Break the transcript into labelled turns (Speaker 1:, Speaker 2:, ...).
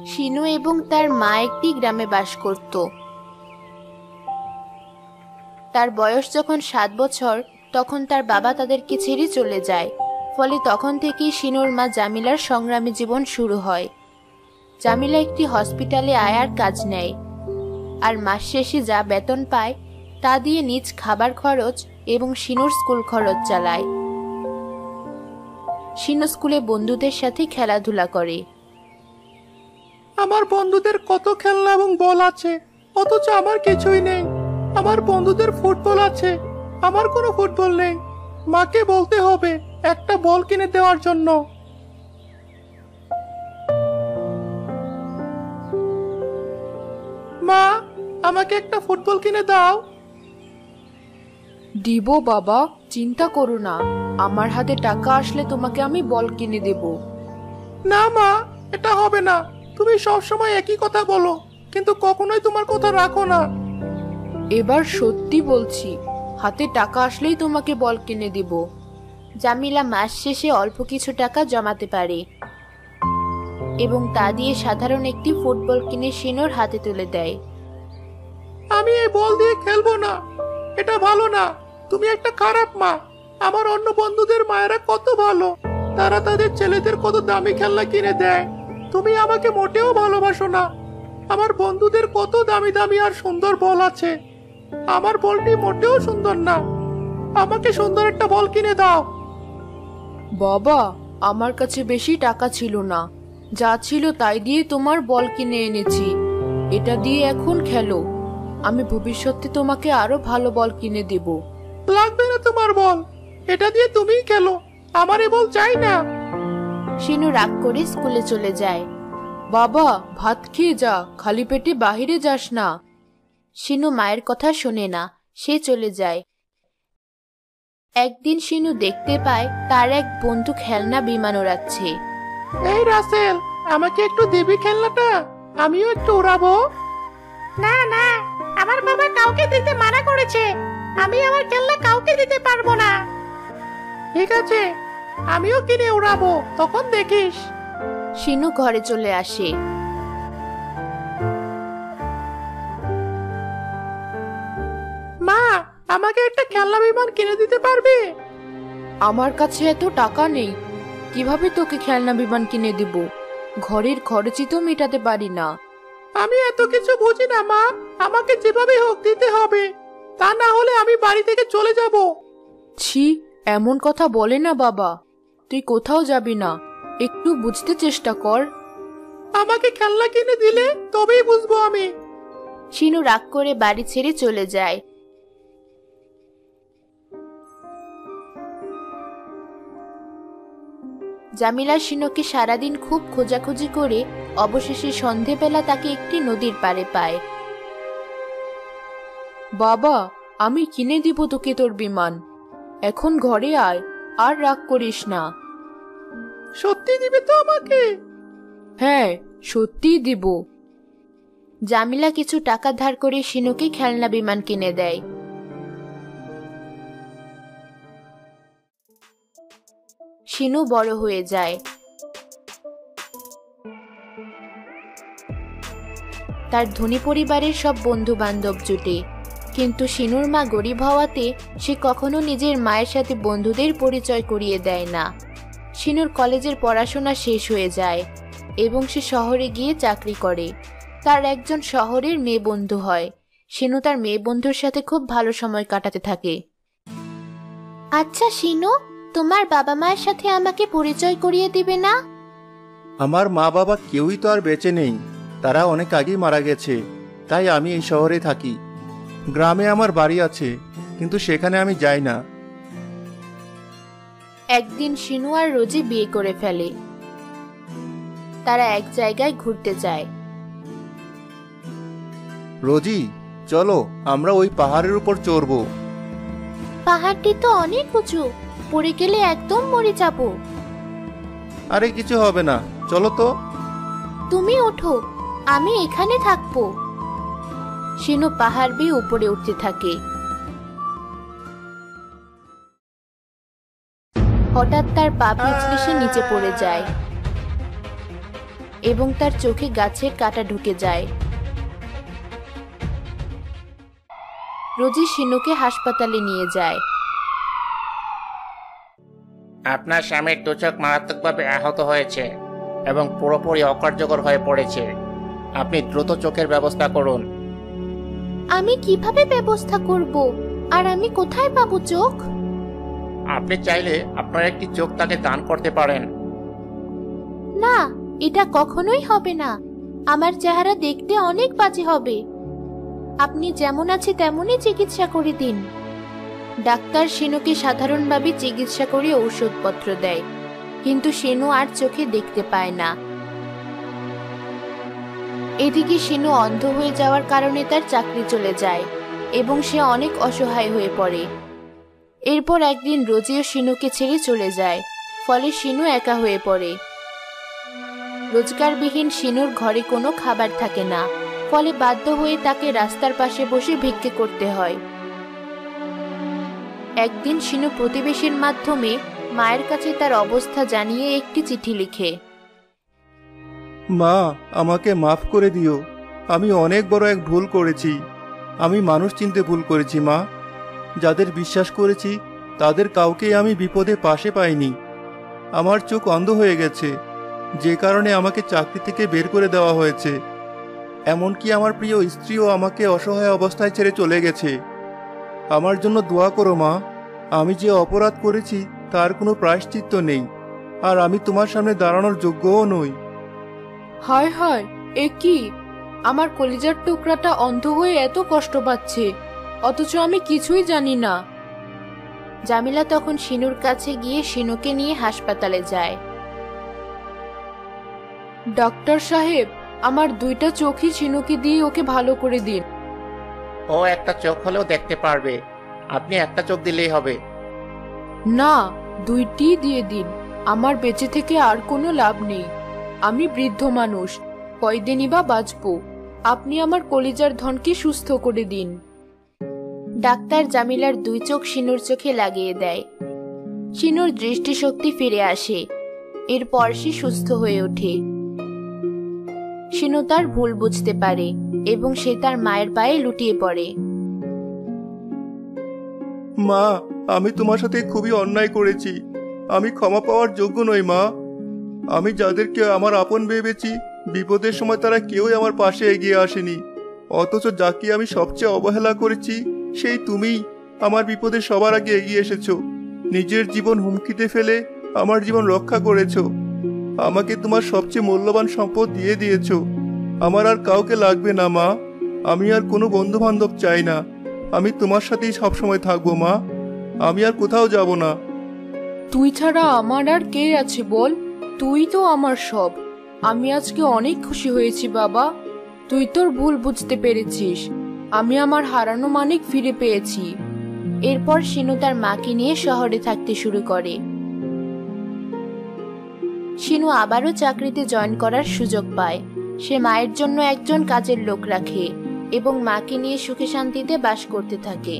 Speaker 1: শিনু এবং তার মা একটি গ্রামে বাস করত। তার বয়স যখন 7 বছর তখন তার বাবা তাদেরকে ছেড়ে চলে যায়। ফলে তখন থেকেই শিনুর মা জামিলার সংগ্রামী জীবন শুরু হয়। জামিলা একটি হসপিটালে আয়ার কাজ নেয়, আর মাস শেষে যা বেতন পায় তা দিয়ে নিজ খাবার খরচ এবং শিনুর স্কুল খরচ চালায়। শিনু স্কুলে বন্ধুদের সাথে খেলাধুলা করে।
Speaker 2: আমার বন্ধুদের কত খেলনা এবং বল আছে, অথচ আমার কিছুই নেই। আমার বন্ধুদের ফুটবল আছে, আমার কোনো ফুটবল নেই। মাকে বলতে হবে একটা বল কিনে দেওয়ার জন্য। মা, আমাকে একটা ফুটবল কিনে দাও।
Speaker 3: দিব বাবা, চিন্তা করো না, আমার হাতে টাকা আসলে তোমাকে আমি বল কিনে দেব।
Speaker 2: না মা, এটা হবে না। তুমি সব সময় একই কথা বলো, কিন্তু কখনোই তোমার কথা রাখো না।
Speaker 3: এবার সত্যি বলছি, হাতে টাকা আসলেই তোমাকে বল কিনে দেব।
Speaker 1: জামিলা মাস শেষে অল্প কিছু টাকা জমাতে পারে এবং তা দিয়ে সাধারণ একটি ফুটবল কিনে শিনুর হাতে তুলে দেয়।
Speaker 2: আমি এই বল দিয়ে খেলবো না, এটা ভালো না। তুমি একটা খারাপ মা। আমার অন্য বন্ধুদের মায়েরা কত ভালো, তারা তাদের ছেলেদের কত দামি খেলনা কিনে দেয়। তুমি আমাকে মোটেও ভালোবাসো না। আমার বন্ধুদের কত দামি দামি আর সুন্দর বল আছে, আমার বলটি মোটেও সুন্দর না। আমাকে সুন্দর একটা বল কিনে দাও।
Speaker 3: বাবা, আমার কাছে বেশি টাকা ছিল না, যা ছিল তাই দিয়ে তোমার বল কিনে এনেছি। এটা দিয়ে এখন খেলো, আমি ভবিষ্যতে তোমাকে আরো ভালো বল কিনে দেব।
Speaker 2: লাগবে না তোমার বল, এটা দিয়ে তুমিই খেলো, আমার এই বল চাই না।
Speaker 1: শিনু রাগ করে স্কুলে চলে যায়।
Speaker 3: বাবা, ভাত খেয়ে যা, খালি পেটে বাহিরে যাস না।
Speaker 1: শিনু মায়ের কথা শোনে না, সে চলে যায়। একদিন শিনু দেখতে পায় তার এক বন্ধু খেলনা বিমান ওড়াচ্ছে।
Speaker 2: এই রাসেল, আমাকে একটু দিবি খেলনাটা, আমিও একটু উড়াবো। না না, আমার বাবা কাউকে দিতে মানা করেছে। আমি আমার খেলনা কাউকে দিতে পারবো না। ঠিক আছে, আমিও কিনে উড়াবো, তখন দেখিস।
Speaker 1: শিনু ঘরে চলে আসে।
Speaker 2: মা, আমাকে একটা খেলনা বিমান কিনে দিতে পারবে?
Speaker 3: আমার কাছে এত টাকা নেই, কিভাবে তোকে খেলনা বিমান কিনে দিব? ঘরের খরচই তো মেটাতে পারি না।
Speaker 2: আমি এত কিছু বুঝি না মা, আমাকে যেভাবে হোক দিতে হবে, তা না হলে আমি বাড়ি থেকে চলে যাব।
Speaker 3: ছি, এমন কথা বলে না বাবা, তুই কোথাও যাবি না, একটু বুঝতে চেষ্টা কর।
Speaker 2: আমাকে খেলনা কিনে দিলে তবেই বুঝবো আমি।
Speaker 1: শিনু রাগ করে বাড়ি ছেড়ে চলে যায়। জামিলা শিনুকে সারাদিন খুব খোঁজাখুঁজি করে অবশেষে সন্ধেবেলা তাকে একটি নদীর পাড়ে পায়।
Speaker 3: বাবা, আমি কিনে দিব তোকে তোর বিমান, এখন ঘরে আয়, আর রাগ করিস না।
Speaker 2: সত্যি দিবে তো আমাকে?
Speaker 3: হ্যাঁ, সত্যিই দিব।
Speaker 1: জামিলা কিছু টাকা ধার করে শিনুকে খেলনা বিমান কিনে দেয়। শিনু বড় হয়ে যায়। তার ধনী পরিবারের সব বন্ধু বান্ধব জুটে, কিন্তু শিনুর মা গরিব হওয়াতে সে কখনো নিজের মায়ের সাথে বন্ধুদের পরিচয় করিয়ে দেয় না। শিনুর কলেজের পড়াশোনা শেষ হয়ে যায় এবং সে শহরে গিয়ে চাকরি করে। তার একজন শহরের মেয়ে বন্ধু হয়। শিনু তার মেয়ে বন্ধুর সাথে খুব ভালো সময় কাটাতে থাকে। আচ্ছা শিনু, তোমার বাবা মায়ের সাথে আমাকে পরিচয় করিয়ে দিবে না?
Speaker 4: আমার মা বাবা কেউই তো আর বেঁচে নেই, তারা অনেক আগেই মারা গেছে, তাই আমি এই শহরে থাকি। গ্রামে আমার বাড়ি আছে, কিন্তু সেখানে আমি যাই না।
Speaker 1: একদিন শিনু আর রোজি বিয়ে করে ফেলে। তারা এক জায়গায় ঘুরতে যায়।
Speaker 4: রোজি, চলো আমরা ওই পাহাড়ের উপর চড়বো।
Speaker 1: পাহাড়টি তো অনেক উঁচু, পড়ে গেলে একদম মরে যাবো।
Speaker 4: আরে কিছু হবে না, চলো তো।
Speaker 1: তুমি ওঠো, আমি এখানে থাকবো। শিনু পাহাড় বেয়ে উপরে উঠতে থাকে। হঠাৎ তার পা পিছলে সে নিচে পড়ে যায়। এবং তার চোখে গাছের কাঁটা ঢুকে যায়। রোজি শিনুকে হাসপাতালে নিয়ে যায়।
Speaker 5: আপনার স্বামীর দু চোখ মারাত্মকভাবে আহত হয়েছে এবং পুরোপুরি অকার্যকর হয়ে পড়েছে। আপনি দ্রুত চোখের ব্যবস্থা করুন।
Speaker 1: আমি কিভাবে ব্যবস্থা করব? আর আমি কোথায় পাবো চোখ?
Speaker 5: আপনি চাইলে আপনার একটি চোখ তাকে দান করতে পারেন।
Speaker 1: না, এটা কখনোই হবে না। আমার চেহারা দেখতে অনেক বাজে হবে। আপনি যেমন আছে তেমনই চিকিৎসা করে দিন। ডাক্তার শিনুকে সাধারণভাবে চিকিৎসা করে ঔষধপত্র দেয়, কিন্তু শিনু আর চোখে দেখতে পায় না। এদিকে শিনু অন্ধ হয়ে যাওয়ার কারণে তার চাকরি চলে যায় এবং সে অনেক অসহায় হয়ে পড়ে। এরপর একদিন রোজিও শিনুকে ছেড়ে চলে যায়, ফলে শিনু একা হয়ে পড়ে। রোজগারবিহীন শিনুর ঘরে কোনো খাবার থাকে না, ফলে বাধ্য হয়ে তাকে রাস্তার পাশে বসে ভিক্ষে করতে হয়। একদিন শিনু প্রতিবেশীর মাধ্যমে মায়ের কাছে তার অবস্থা জানিয়ে একটি চিঠি লিখে।
Speaker 4: মা, আমাকে মাফ করে দিও। আমি অনেক বড় এক ভুল করেছি। আমি মানুষ চিনতে ভুল করেছি মা। যাদের বিশ্বাস করেছি তাদের কাউকেই আমি বিপদে পাশে পাইনি। আমার চোখ অন্ধ হয়ে গেছে, যে কারণে আমাকে চাকরি থেকে বের করে দেওয়া হয়েছে। এমনকি আমার প্রিয় স্ত্রীও আমাকে অসহায় অবস্থায় ছেড়ে চলে গেছে। আমার জন্য দোয়া করো মা। আমি যে অপরাধ করেছি তার কোনো প্রায়শ্চিত্ত নেই, আর আমি তোমার সামনে দাঁড়ানোর যোগ্যও নই।
Speaker 3: হায় হায়, এ কি? আমার কলিজার টুকরাটা অন্ধ হয়ে এত কষ্ট পাচ্ছে, অথচ আমি কিছুই জানি না।
Speaker 1: জামিলা তখন শিনুর কাছে গিয়ে শিনুকে নিয়ে হাসপাতালে যায়।
Speaker 3: ডাক্তার সাহেব, আমার দুইটা চোখই শিনুকে দিয়ে ওকে ভালো করে দিন।
Speaker 5: ও একটা চোখ হলেও দেখতে পারবে, আপনি একটা চোখ দিলেই হবে।
Speaker 3: না, দুইটি দিয়ে দিন। আমার বেঁচে থেকে আর কোনো লাভ নেই। আমি বৃদ্ধ মানুষ, কয়দিনই বা বাঁচবো। আপনি আমার কলিজার ধনকে সুস্থ করে দিন।
Speaker 1: ডাক্তার জামিলার দুই চোখ শিনুর চোখে লাগিয়ে দেয়। শিনুর দৃষ্টিশক্তি ফিরে আসে। এরপর সে সুস্থ হয়ে ওঠে। শিনু তার ভুল বুঝতে পারে এবং সে তার মায়ের পায়ে লুটিয়ে পড়ে।
Speaker 4: মা, আমি তোমার সাথে খুবই অন্যায় করেছি। আমি ক্ষমা পাওয়ার যোগ্য নই মা। আমি যাদেরকে আমার আপন ভেবেছি, বিপদের সময় তারা কেউই আমার পাশে এগিয়ে আসেনি। অথচ যাকে আমি সবচেয়ে অবহেলা করেছি সেই তুমিই আমার বিপদে সবার আগে এগিয়ে এসেছো। নিজের জীবন হুমকিতে ফেলে আমার জীবন রক্ষা করেছো। আমাকে তোমার সবচেয়ে মূল্যবান সম্পদ দিয়ে দিয়েছো। আমার আর কাউকে লাগবে না মা। আমি আর কোনো বন্ধু বান্ধব চাই না। আমি তোমার সাথেই সবসময় থাকবো মা। আমি আর কোথাও যাব না।
Speaker 3: তুই ছাড়া আমার আর কে আছে বল? তুই তো আমার সব। আমি আজকে অনেক খুশি হয়েছি বাবা। তুই তোর ভুল বুঝতে পেরেছিস। আমি আমার হারানো মানিক ফিরে পেয়েছি।
Speaker 1: এরপর শিনু তার মাকে নিয়ে শহরে থাকতে শুরু করে। শিনু আবারও চাকরিতে জয়েন করার সুযোগ পায়। সে মায়ের জন্য একজন কাজের লোক রাখে এবং মাকে নিয়ে সুখে শান্তিতে বাস করতে থাকে।